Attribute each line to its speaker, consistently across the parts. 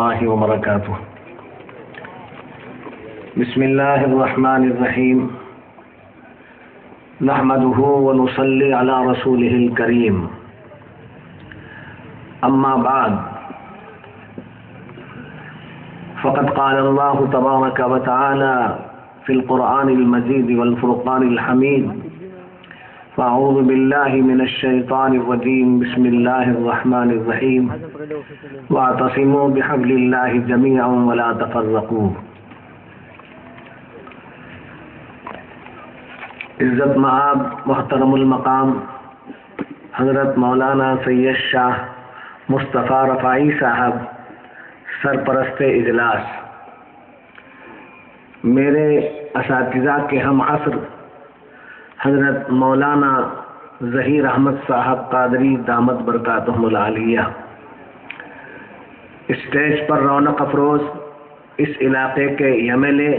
Speaker 1: الله وبركاته. بسم الله الرحمن الرحيم. نحمده ونصلي على رسوله الكريم. أما بعد، فقد قال الله تبارك وتعالى في القرآن المجيد والفرقان الحميد: فأعوذ بالله من الشيطان الرجيم. بسم الله الرحمن الرحيم. واعتصموا بحبل الله جميعا ولا تفرقوا. عزت مآب محترم المقام حضرت مولانا سید شاہ مصطفیٰ رفاعی صاحب، سرپرست اجلاس، میرے اساتذہ کے ہم عصر حضرت مولانا ظہیر احمد صاحب قادری دامت برکاتہم العالیہ، اسٹیج پر رونق افروز اس علاقے کے ایم ایل اے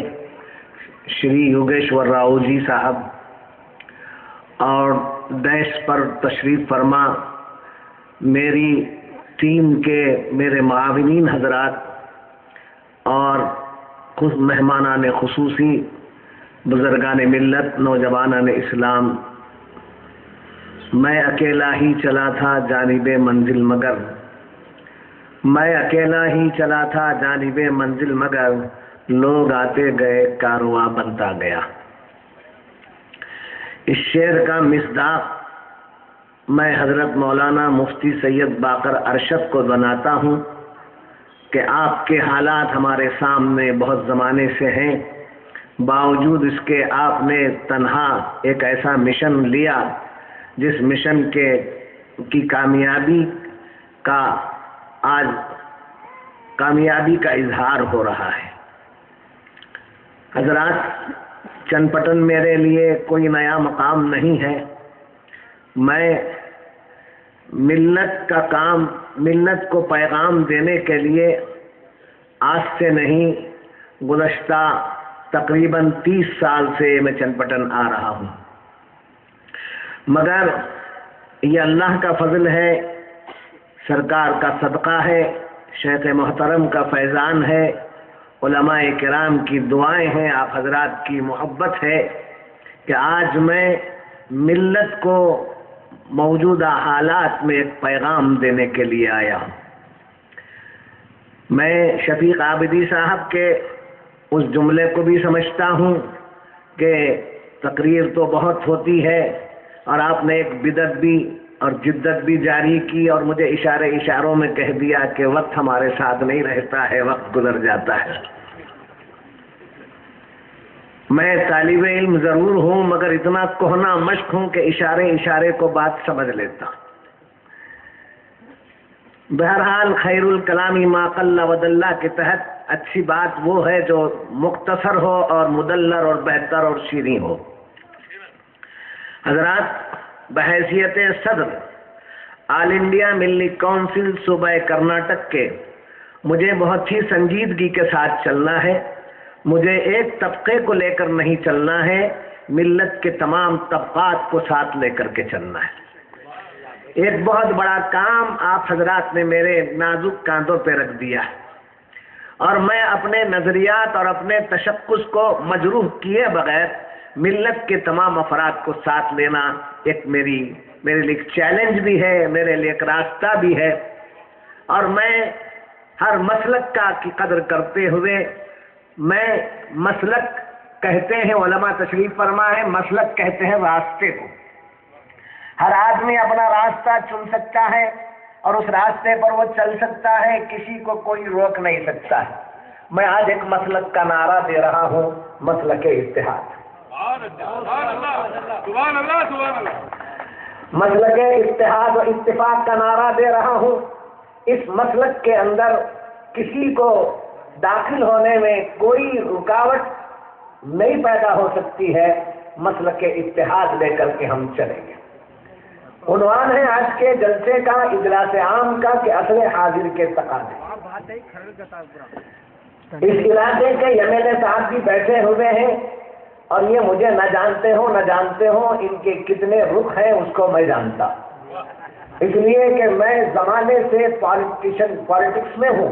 Speaker 1: شری یوگیشور راؤ جی صاحب، اور ڈیش پر تشریف فرما میری ٹیم کے میرے معاونین حضرات اور خود مہمانان خصوصی، بزرگان ملت، نوجوانان اسلام، میں اکیلا ہی چلا تھا جانب منزل مگر، میں اکیلا ہی چلا تھا جانب منزل مگر، لوگ آتے گئے کارواں بنتا گیا۔ اس شعر کا مصداق میں حضرت مولانا مفتی سید باقر ارشد کو بناتا ہوں کہ آپ کے حالات ہمارے سامنے بہت زمانے سے ہیں، باوجود اس کے آپ نے تنہا ایک ایسا مشن لیا جس مشن کی کامیابی کا آج کامیابی کا اظہار ہو رہا ہے۔ حضرات، چند پٹن میرے لیے کوئی نیا مقام نہیں ہے۔ میں ملت کو پیغام دینے کے لیے آج سے نہیں، گزشتہ تقریباً 30 سال سے میں چند پٹن آ رہا ہوں، مگر یہ اللہ کا فضل ہے، سرکار کا صدقہ ہے، شیخ محترم کا فیضان ہے، علماء کرام کی دعائیں ہیں، آپ حضرات کی محبت ہے کہ آج میں ملت کو موجودہ حالات میں ایک پیغام دینے کے لیے آیا ہوں۔ میں شفیق عابدی صاحب کے اس جملے کو بھی سمجھتا ہوں کہ تقریر تو بہت ہوتی ہے اور آپ نے ایک بدعت بھی اور جدت بھی جاری کی اور مجھے اشاروں میں کہہ دیا کہ وقت ہمارے ساتھ نہیں رہتا ہے، وقت گزر جاتا ہے۔ میں طالب علم ضرور ہوں، مگر اتنا کہنا مشق ہوں کہ اشارے کو بات سمجھ لیتا۔ بہرحال خیر الکلامی ما قل ودل کے تحت اچھی بات وہ ہے جو مختصر ہو اور مدلر اور بہتر اور شیریں ہو۔ حضرات، بحیثیت صدر آل انڈیا ملی کونسل صوبہ کرناٹک کے مجھے بہت ہی سنجیدگی کے ساتھ چلنا ہے۔ مجھے ایک طبقے کو لے کر نہیں چلنا ہے، ملت کے تمام طبقات کو ساتھ لے کر کے چلنا ہے۔ ایک بہت بڑا کام آپ حضرات نے میرے نازک کاندھوں پہ رکھ دیا ہے، اور میں اپنے نظریات اور اپنے تشخص کو مجروح کیے بغیر ملت کے تمام افراد کو ساتھ لینا ایک میرے لیے ایک چیلنج بھی ہے، میرے لیے ایک راستہ بھی ہے، اور میں ہر مسلک کی قدر کرتے ہوئے، میں مسلک کہتے ہیں، علماء تشریف فرما ہے، مسلک کہتے ہیں راستے کو۔ ہر آدمی اپنا راستہ چن سکتا ہے اور اس راستے پر وہ چل سکتا ہے، کسی کو کوئی روک نہیں سکتا ہے۔ میں آج ایک مسلک کا نعرہ دے رہا ہوں، مسلک اتحاد۔ مسلک اتحاد و اتفاق کا نعرہ دے رہا ہوں۔ اس مسلک کے اندر کسی کو داخل ہونے میں کوئی رکاوٹ نہیں پیدا ہو سکتی ہے، مسلک اتحاد لے کر کے ہم چلیں گے۔ عنوان ہے آج کے جلسے کا، اجلاس عام کا، کہ اصل حاضر کے تقاضے۔ اس علاقے کے ایم ایل اے صاحب بھی بیٹھے ہوئے ہیں، اور یہ مجھے نہ جانتے ہوں ان کے کتنے رخ ہیں اس کو میں جانتا، اس لیے کہ میں زمانے سے پالیٹکس میں ہوں،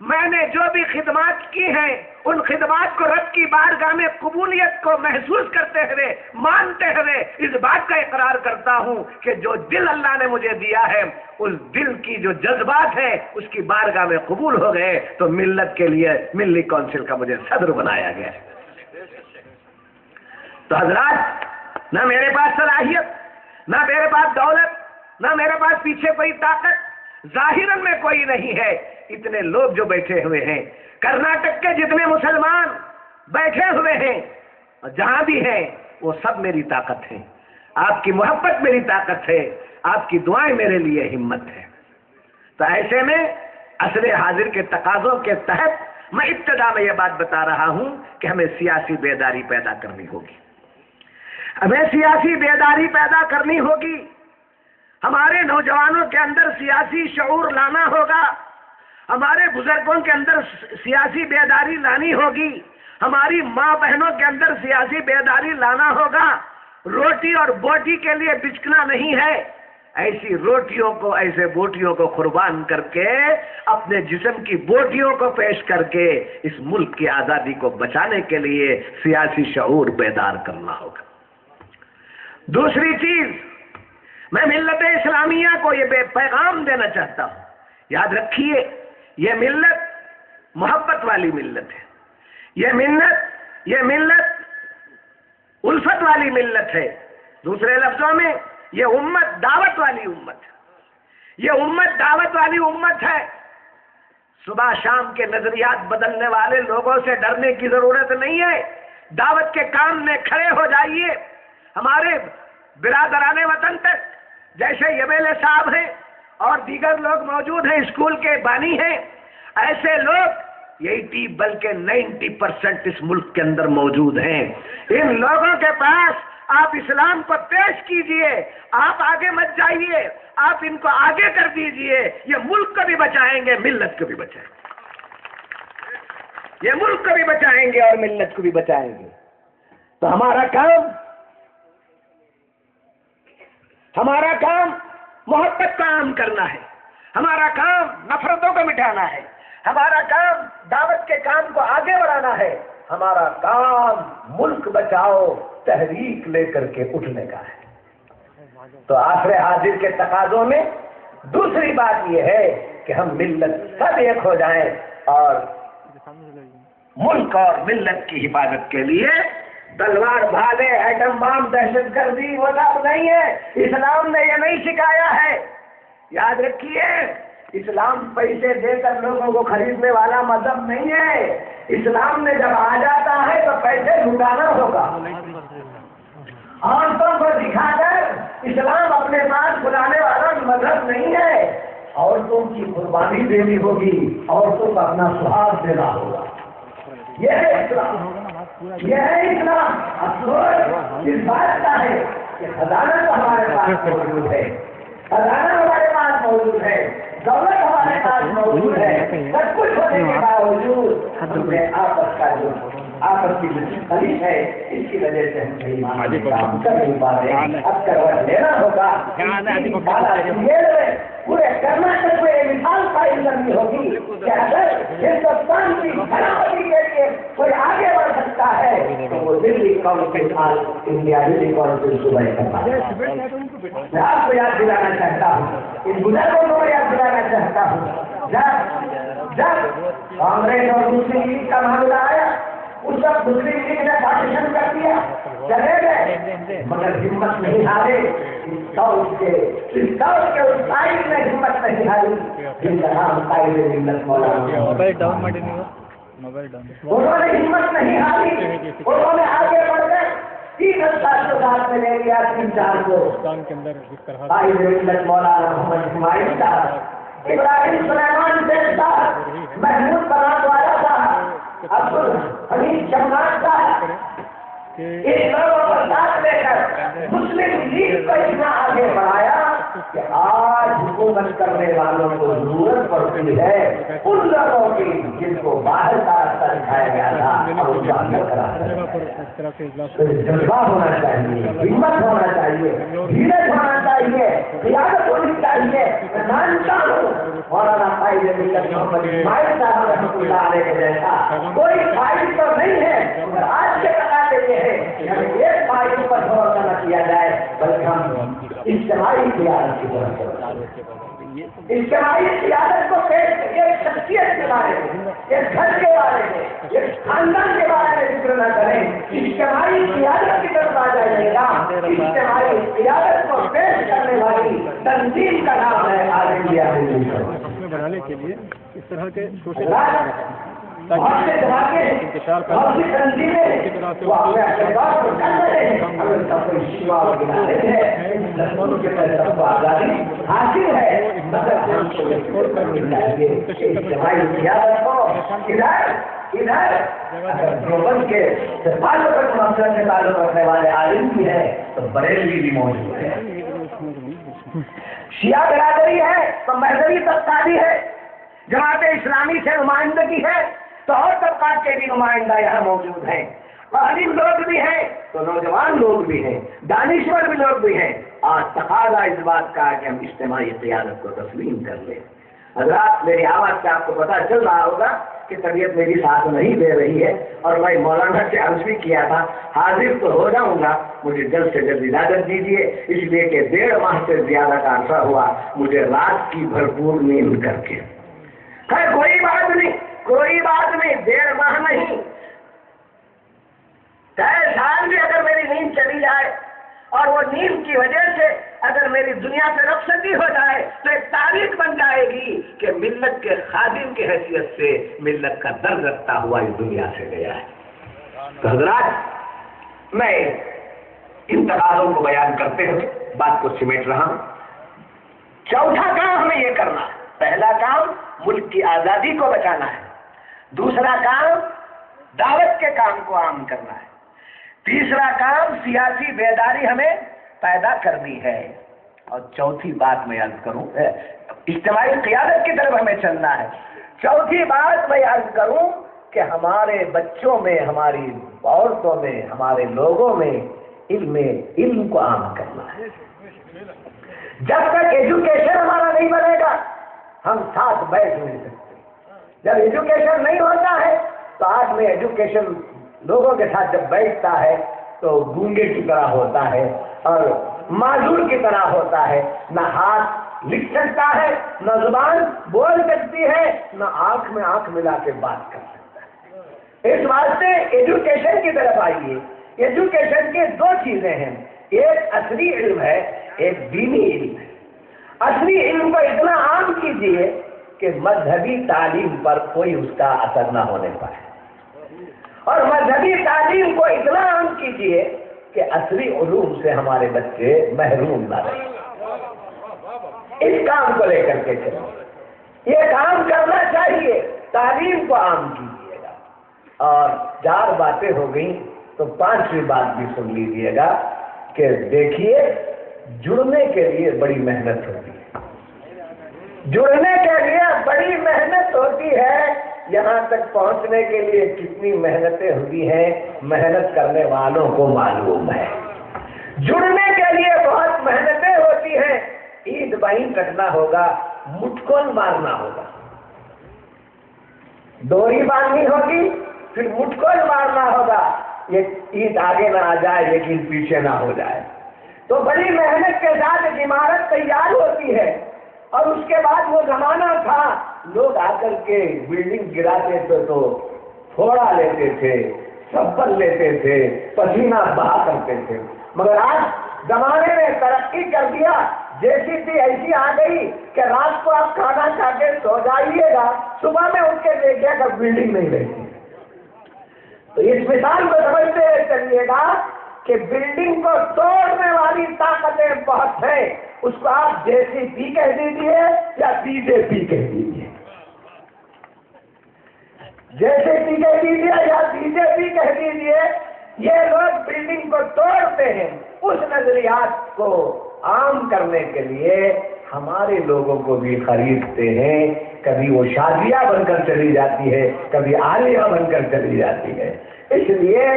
Speaker 1: میں نے جو بھی خدمات کی ہیں ان خدمات کو رب کی بارگاہ میں قبولیت کو محسوس کرتے ہوئے مانتے ہوئے اس بات کا اقرار کرتا ہوں کہ جو دل اللہ نے مجھے دیا ہے اس دل کی جو جذبات ہیں اس کی بارگاہ میں قبول ہو گئے، تو ملت کے لیے ملی کونسل کا مجھے صدر بنایا گیا۔ تو حضرات، نہ میرے پاس صلاحیت، نہ میرے پاس دولت، نہ میرے پاس پیچھے کوئی طاقت ظاہراً میں کوئی نہیں ہے۔ اتنے لوگ جو بیٹھے ہوئے ہیں، کرناٹک کے جتنے مسلمان بیٹھے ہوئے ہیں اور جہاں بھی ہیں، وہ سب میری طاقت ہے۔ آپ کی محبت میری طاقت ہے، آپ کی دعائیں میرے لیے ہمت ہے۔ تو ایسے میں عصر حاضر کے تقاضوں کے تحت میں ابتدا میں یہ بات بتا رہا ہوں کہ ہمیں سیاسی بیداری پیدا کرنی ہوگی، ہمیں سیاسی بیداری پیدا کرنی ہوگی، ہمارے نوجوانوں کے اندر سیاسی شعور لانا ہوگا، ہمارے بزرگوں کے اندر سیاسی بیداری لانی ہوگی، ہماری ماں بہنوں کے اندر سیاسی بیداری لانا ہوگا۔ روٹی اور بوٹی کے لیے بچکنا نہیں ہے، ایسی روٹیوں کو، ایسے بوٹیوں کو قربان کر کے، اپنے جسم کی بوٹیوں کو پیش کر کے اس ملک کی آزادی کو بچانے کے لیے سیاسی شعور بیدار کرنا ہوگا۔ دوسری چیز، میں ملت اسلامیہ کو یہ پیغام دینا چاہتا ہوں، یاد رکھیے یہ ملت محبت والی ملت ہے، یہ ملت الفت والی ملت ہے۔ دوسرے لفظوں میں یہ امت دعوت والی امت ہے، یہ امت دعوت والی امت ہے۔ صبح شام کے نظریات بدلنے والے لوگوں سے ڈرنے کی ضرورت نہیں ہے، دعوت کے کام میں کھڑے ہو جائیے۔ ہمارے برادران وطن تک جیسے یبیلے صاحب ہیں اور دیگر لوگ موجود ہیں، اسکول کے بانی ہیں، ایسے لوگ 80 بلکہ 90% اس ملک کے اندر موجود ہیں۔ ان لوگوں کے پاس آپ اسلام کو پیش کیجئے، آپ آگے مت جائیے، آپ ان کو آگے کر دیجئے، یہ ملک کو بھی بچائیں گے، ملت کو بھی بچائیں گے، یہ ملک کو بھی بچائیں گے اور ملت کو بھی بچائیں گے۔ تو ہمارا کام محبت کا عام کرنا ہے، ہمارا کام نفرتوں کو مٹانا ہے، ہمارا کام دعوت کے کام کو آگے بڑھانا ہے، ہمارا کام ملک بچاؤ تحریک لے کر کے اٹھنے کا ہے۔ تو آخر حاضر کے تقاضوں میں دوسری بات یہ ہے کہ ہم ملت سب ایک ہو جائیں اور ملک اور ملت کی حفاظت کے لیے تلوار بھالے، ایٹم بام، دہشت گردی وہ سب نہیں ہے۔ اسلام نے یہ نہیں سکھایا ہے، یاد رکھیے، اسلام پیسے دے کر لوگوں کو خریدنے والا مذہب نہیں ہے۔ اسلام نے جب آ جاتا ہے تو پیسے لٹانا ہوگا، عورتوں کو دکھا کر اسلام اپنے پاس بلانے والا مذہب نہیں ہے۔ عورتوں کی قربانی دینی ہوگی، عورتوں کو اپنا سہاگ دینا ہوگا، یہ ہے اسلام، یہ ہے اسلام۔ افسوس اس بات کا ہے کہ خزانہ تو ہمارے پاس موجود ہے، خزانہ ہمارے پاس موجود ہے، دولت ہمارے پاس موجود ہے، سب کچھ ہونے کے باوجود ہم نے آپس کی خلیج ہے، اس کی وجہ سے ہم کہیں کام کر نہیں پا رہے۔ اب کروٹ لینا ہوگا، پورے کرناٹک میں یہ مثال قائم کرنی ہوگی کہ اگر ہندوستان کی سلامتی کے لیے کوئی آگے بڑھ سکتا ہے تو وہ دلی کونسل انڈیا دلی کونسل صوبہ کرنا ہے۔ میں آپ کو یاد دلانا چاہتا ہوں، ان بزرگوں کو میں یاد دلانا چاہتا ہوں، جب کانگریس اور دوسری لیگ کا معاملہ آیا اس وقت دوسری لیگ نے پارٹیشن کر دیا، چلے گئے، مگر ہمت نہیں ہارے، اس دور کے اس قائد نے ہمت نہیں ہاری جن کا نام قائد ملت مولانا، انہوں نے ہمت نہیں ہاری، انہوں نے آگے بڑھ کر 3,700 میں لے لیا 3-4 کو، قائد ملت مولانا محمد اسماعیل صاحب، ابراہیم سلیمان شیخ صاحب، محمود برات والا صاحب، عبد الحمید شمعان صاحب، اس لوگوں کو ساتھ لے کر مسلم لیگ کو اتنا آگے بڑھایا کہ آج حکومت کرنے والوں کو ضرورت پڑتی ہے ان لوگوں کی جن کو باہر کا راستہ دکھایا گیا تھا اور ان کو اندر کرا، جذبہ ہونا چاہیے، ہمت ہونا چاہیے، دھیرج ہونا چاہیے، قیادت ہونی چاہیے۔ میں مانتا ہوں مولانا قائد قائد ملت محمد اسماعیل صاحب رحمۃ اللہ علیہ کے جیسا کوئی قائد تو نہیں ہے، مگر آج کے تقاضے یہ ہے کہ ہمیں ایک قائد پر بھروسہ نہ کیا جائے بلکہ ہم اجتماعی قیادت کی طرف سے اجتماعی قیادت کو ایک شخصیت کے بارے میں، ایک گھر کے بارے میں، ایک خاندان کے بارے میں ذکر نہ کریں، اجتماعی قیادت کی طرف آ جائے گا۔ اجتماعی قیادت کو پیش کرنے والی تنظیم کا نام ہے آل انڈیا
Speaker 2: بنانے کے لیے اس طرح کے
Speaker 1: تعلق رکھنے والے عالم بھی ہے تو بریلوی بھی موجود ہے، شیعہ برادری ہے تو مذہبی طبقہ بھی ہے، جماعت اسلامی سے نمائندگی ہے تو اور طبقات کے بھی نمائندہ یہاں موجود ہیں، عالم لوگ بھی ہیں تو نوجوان لوگ بھی ہیں، دانشور بھی لوگ بھی ہیں۔ آج تقاضا اس بات کا کہ ہم اجتماعی قیادت کو تسلیم کر لیں۔ حضرات میری آواز سے آپ کو پتہ چل رہا ہوگا کہ طبیعت میری ساتھ نہیں دے رہی ہے، اور میں مولانا سے عرض بھی کیا تھا حاضر تو ہو جاؤں گا، مجھے جلد سے جلد اجازت دیجیے، اس لیے کہ 1.5 ماہ سے زیادہ کا عرصہ ہوا مجھے رات کی بھرپور نیند کر کے۔ خیر کوئی بات نہیں، کوئی بات نہیں، 1.5 ماہ نہیں، 3 سال بھی اگر میری نیند چلی جائے اور وہ نیند کی وجہ سے اگر میری دنیا سے رخصتی ہو جائے تو ایک تاریخ بن جائے گی کہ ملت کے خادم کی حیثیت سے ملت کا درد رکھتا ہوا اس دنیا سے گیا ہے۔ تو حضرات میں ان تقاضوں کو بیان کرتے ہوئے بات کو سمیٹ رہا ہوں۔ چوتھا کام ہمیں یہ کرنا ہے، پہلا کام ملک کی آزادی کو بچانا ہے، دوسرا کام دعوت کے کام کو عام کرنا ہے، تیسرا کام سیاسی بیداری ہمیں پیدا کرنی ہے، اور چوتھی بات میں عرض کروں اجتماعی قیادت کی طرف ہمیں چلنا ہے۔ چوتھی بات میں عرض کروں کہ ہمارے بچوں میں، ہماری عورتوں میں، ہمارے لوگوں میں علم کو عام کرنا ہے۔ جب تک ایجوکیشن ہمارا نہیں بنے گا ہم ساتھ بیٹھ نہیں سکتے۔ جب ایجوکیشن نہیں ہوتا ہے تو آدمی ایجوکیشن لوگوں کے ساتھ جب بیٹھتا ہے تو گونگے کی طرح ہوتا ہے اور معذور کی طرح ہوتا ہے، نہ ہاتھ لکھ سکتا ہے، نہ زبان بول سکتی ہے، نہ آنکھ میں آنکھ ملا کے بات کر سکتا ہے۔ اس واسطے ایجوکیشن کی طرف آئیے۔ ایجوکیشن کے 2 چیزیں ہیں، ایک اصلی علم ہے، ایک دینی علم ہے۔ اصلی علم کو اتنا عام کیجیے کہ مذہبی تعلیم پر کوئی اس کا اثر نہ ہونے پائے، اور مذہبی تعلیم کو اتنا عام کیجیے کہ اصلی علوم سے ہمارے بچے محروم نہ رہیں۔ اس کام کو لے کر کے چلو، یہ کام کرنا چاہیے، تعلیم کو عام کیجیے گا۔ اور 4 باتیں ہو گئیں تو 5ویں بات بھی سن لیجیے گا کہ دیکھیے جڑنے کے لیے بڑی محنت ہوتی ہے، جڑنے کے لیے بڑی محنت ہوتی ہے، یہاں تک پہنچنے کے لیے کتنی محنتیں ہوئی ہیں محنت کرنے والوں کو معلوم ہے۔ جڑنے کے لیے بہت محنتیں ہوتی ہیں، عید بہین رکھنا ہوگا، مٹکن مارنا ہوگا، ڈوری باندھنی ہوگی، پھر مٹکن مارنا ہوگا، یہ عید آگے نہ آ جائے لیکن پیچھے نہ ہو جائے۔ تو بڑی محنت کے ساتھ ایک عمارت تیار ہوتی ہے، اور اس کے بعد وہ زمانہ تھا لوگ آ کر کے بلڈنگ گراتے تھے تو تھوڑا لیتے تھے، سبل لیتے تھے، پسینہ بہا کرتے تھے، مگر آج زمانے نے ترقی کر دیا، جیسی تھی ایسی آ گئی کہ رات کو آپ کھانا کھا کے سو جائیے گا، صبح میں اٹھ کے دیکھیے گا بلڈنگ نہیں رہتی۔ تو اس مثال کو سمجھتے ہوئے چلیے گا کہ بلڈنگ کو توڑنے والی طاقتیں بہت ہیں، اس کو آپ جیسی بھی کہہ دیجیے یا بی جے پی کہہ دیجیے، جیسے پی کہہ دیجیے یا بی جے پی کہہ دیجیے، یہ لوگ بلڈنگ کو توڑتے ہیں۔ اس نظریات کو عام کرنے کے لیے ہمارے لوگوں کو بھی خریدتے ہیں، کبھی وہ شادیہ بن کر چلی جاتی ہے، کبھی عالیہ بن کر چلی جاتی ہے۔ اس لیے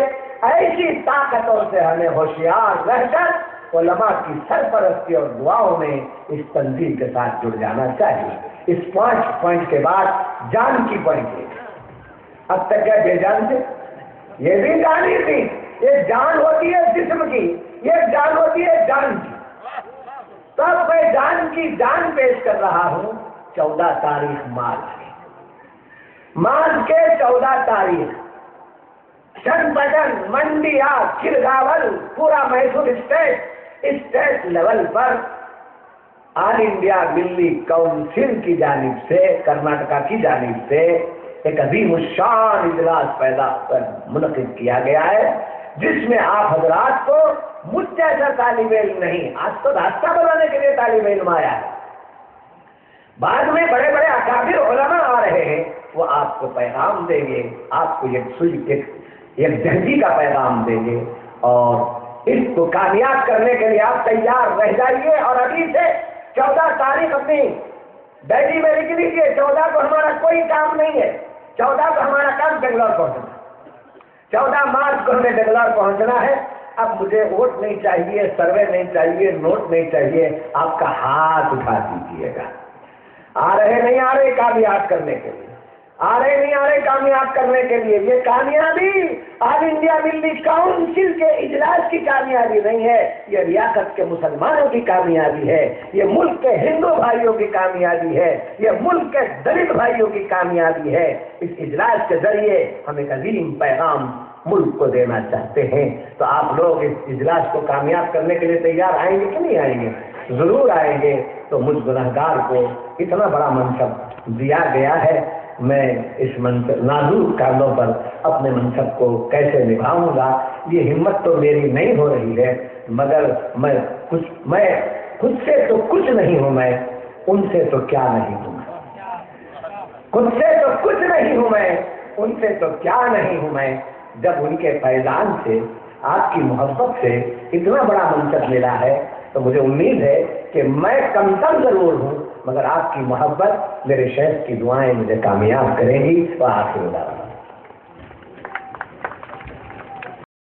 Speaker 1: ایسی طاقتوں سے ہمیں ہوشیار رہ کر علماء کی سرپرستی اور دعاؤں میں اس تنظیم کے ساتھ جڑ جانا چاہیے۔ اس 5 پوائنٹ کے بعد جان کی پوائنٹ ہے۔ اب تک کیا بے جان تھے؟ یہ بھی جان ہی تھی۔ ایک جان ہوتی ہے جسم کی، ایک جان ہوتی ہے جان کی۔ تب میں جان کی جان پیش کر رہا ہوں 14 تاریخ مارچ کے 14 تاریخ چند بدن منڈیا کھرگاول پورا میسور اسٹیٹ لیول پر آل انڈیا ملی کونسل کی جانب سے، کرناٹکا کی جانب سے ایک عظیم الشان اجلاس منعقد کیا گیا ہے، جس میں آپ حضرات کو مجھ جیسا طالب علم نہیں، آج تو راستہ بنانے کے لیے طالب علم آیا ہے، بعد میں بڑے بڑے اکابر علماء آ رہے ہیں، وہ آپ کو پیغام دیں گے، آپ کو ایک جہدی کا پیغام دیں گے، اور اس کو کامیاب کرنے کے لیے آپ تیار رہ جائیے۔ اور ابھی سے 14 تاریخ اپنی ڈائری میں لکھ لیجیے۔ 14 کو ہمارا کوئی کام نہیں ہے، 14 کو ہمارا کام بنگلور پہنچنا، 14 مارچ کو ہمیں بنگلور پہنچنا ہے۔ اب مجھے ووٹ نہیں چاہیے، سروے نہیں چاہیے، نوٹ نہیں چاہیے، آپ کا ہاتھ اٹھا دیجیے گا۔ آ رہے نہیں آ رہے کامیاب کرنے کے لیے، آ رہے نہیں آ رہے کامیاب کرنے کے لیے۔ یہ کامیابی آل انڈیا ملی کونسل کے اجلاس کی کامیابی نہیں ہے، یہ ریاست کے مسلمانوں کی کامیابی ہے، یہ ملک کے ہندو بھائیوں کی کامیابی ہے، یہ ملک کے دلت بھائیوں کی کامیابی ہے۔ اس اجلاس کے ذریعے ہم ایک عظیم پیغام ملک کو دینا چاہتے ہیں۔ تو آپ لوگ اس اجلاس کو کامیاب کرنے کے لیے تیار آئیں گے کہ نہیں آئیں گے؟ ضرور آئیں گے۔ تو مجھ گنہگار کو اتنا بڑا منصب دیا گیا ہے، میں اس نازک کارنوں پر اپنے منصب کو کیسے نبھاؤں گا، یہ ہمت تو میری نہیں ہو رہی ہے، مگر میں خود سے تو کچھ نہیں ہوں، میں ان سے تو کیا نہیں ہوں، خود سے تو کچھ نہیں ہوں، میں ان سے تو کیا نہیں ہوں۔ میں جب ان کے فیضان سے، آپ کی محبت سے اتنا بڑا منصب ملا ہے، تو مجھے امید ہے کہ میں کمتر ضرور ہوں، مگر آپ کی محبت، میرے شیخ کی دعائیں مجھے کامیاب کریں گی۔ وآخر دعوانا